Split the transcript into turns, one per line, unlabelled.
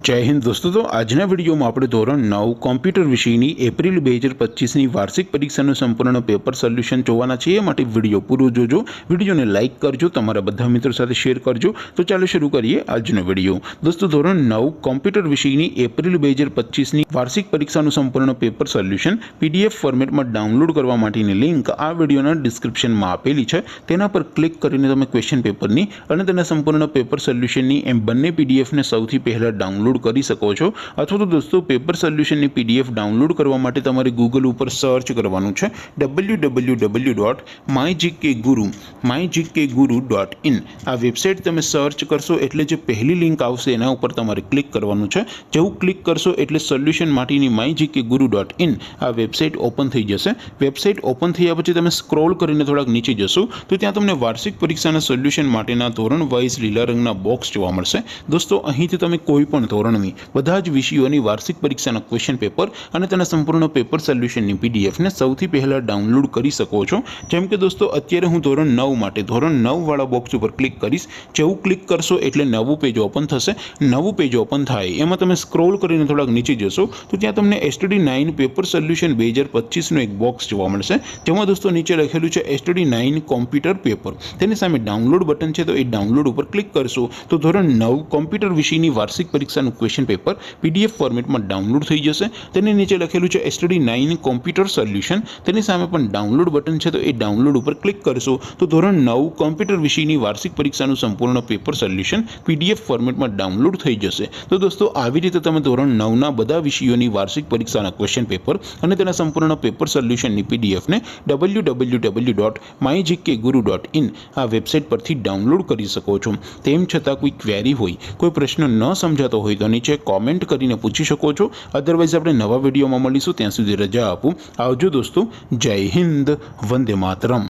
जय हिंद दोस्तों। तो आजना वीडियो में આપણે ધોરણ 9 કોમ્પ્યુટર વિષયની એપ્રિલ 2025 ની વાર્ષિક પરીક્ષાનું સંપૂર્ણ પેપર સોલ્યુશન જોવાના છે। માટે વિડિયો પૂરો જોજો, વિડિયોને લાઈક કરજો, તમારા બધા મિત્રો સાથે શેર કરજો। તો ચાલો શરૂ કરીએ આજનો વિડિયો। દોસ્તો ધોરણ 9 કોમ્પ્યુટર વિષયની એપ્રિલ 2025 ની વાર્ષિક પરીક્ષાનું સંપૂર્ણ પેપર સોલ્યુશન પીડીએફ ફોર્મેટમાં ડાઉનલોડ કરવા માટેની લિંક આ વિડિયોના ડિસ્ક્રિપ્શનમાં આપેલી છે। તેના પર ક્લિક કરીને તમે ક્વેશ્ચન પેપરની અને તેના સંપૂર્ણ પેપર સોલ્યુશનની એમ બંને પીડીએફને સૌથી પહેલા ડાઉનલોડ કરી શકો છો। अथवा तो दोस्तों पेपर सोल्यूशन ની पीडीएफ डाउनलॉड करवा माटे तमारे गूगल पर सर्च करवानुं छे www.mygkguru.in। आ वेबसाइट तमे सर्च करशो एटले जे पहली लिंक आवशे एना उपर तमारे क्लिक करवानुं छे। जेवुं क्लिक करशो एटले सोल्यूशन माटेनी mygkguru.in आ वेबसाइट ओपन थई जशे। वेबसाइट ओपन थया पछी तमे स्क्रॉल करीने थोड़ाक नीचे जशो तो त्यां तमने वार्षिक परीक्षाना सोल्यूशन माटेना धोरण वाइज लीला रंगना बॉक्स जोवा मळशे। दोस्तों અહીંથી તમે કોઈ પણ ધોરણની બધા જ વિષયોની વાર્ષિક પરીક્ષાના ક્વેશ્ચન પેપર અને તેના સંપૂર્ણ પેપર સોલ્યુશનની પીડીએફને સૌથી પહેલા ડાઉનલોડ કરી શકો છો। જેમ કે દોસ્તો અત્યારે હું ધોરણ 9 માટે ધોરણ 9 વાળા બોક્સ ઉપર ક્લિક કરીશ। જેવું ક્લિક કરશો એટલે નવું પેજ ઓપન થશે। નવું પેજ ઓપન થાય એમાં તમે સ્ક્રોલ કરીને થોડાક નીચે જશો તો ત્યાં તમને STD9 પેપર સોલ્યુશન 2025 નો એક બોક્સ જોવા મળશે। જેમાં દોસ્તો નીચે લખેલું છે STD9 કોમ્પ્યુટર પેપર। તેની સામે ડાઉનલોડ બટન છે તો એ ડાઉનલોડ ઉપર ક્લિક કરશો તો ધોરણ 9 કોમ્પ્યુટર વિષયની વાર્ષિક પરીક્ષાનું ક્વેશ્ચન પેપર पीडीएफ फॉर्मेट में डाउनलॉड थई जशे। तेनी नीचे लखेलुं छे STD9 कॉम्प्यूटर सोल्यूशन। तेनी सामे पण डाउनलॉड बटन छे तो ए डाउनलॉड पर क्लिक करशो तो धोरण 9 कॉम्प्यूटर विषयनी वार्षिक परीक्षानुं संपूर्ण पेपर सोल्यूशन पीडीएफ फॉर्मेट में डाउनलॉड थई जशे। तो दोस्तों आवी रीते तमे धोरण 9 ना बधा विषयोनी वार्षिक परीक्षाना क्वेश्चन पेपर अने तेना संपूर्ण पेपर सोल्यूशननी पीडीएफ ने www.mygkguru.in आ वेबसाइट परथी डाउनलॉड करी शको छो। तेम छतां कोई क्वेरी होय, कोई प्रश्न न समजातो होय तो नीचे कॉमेंट કરીને પૂછી શકો છો। અધરવાઇઝ આપણે નવા વિડીયોમાં મળીશું, ત્યાં સુધી રજા આપું। આવજો દોસ્તો। જય હિન્દ, વંદે માતરમ।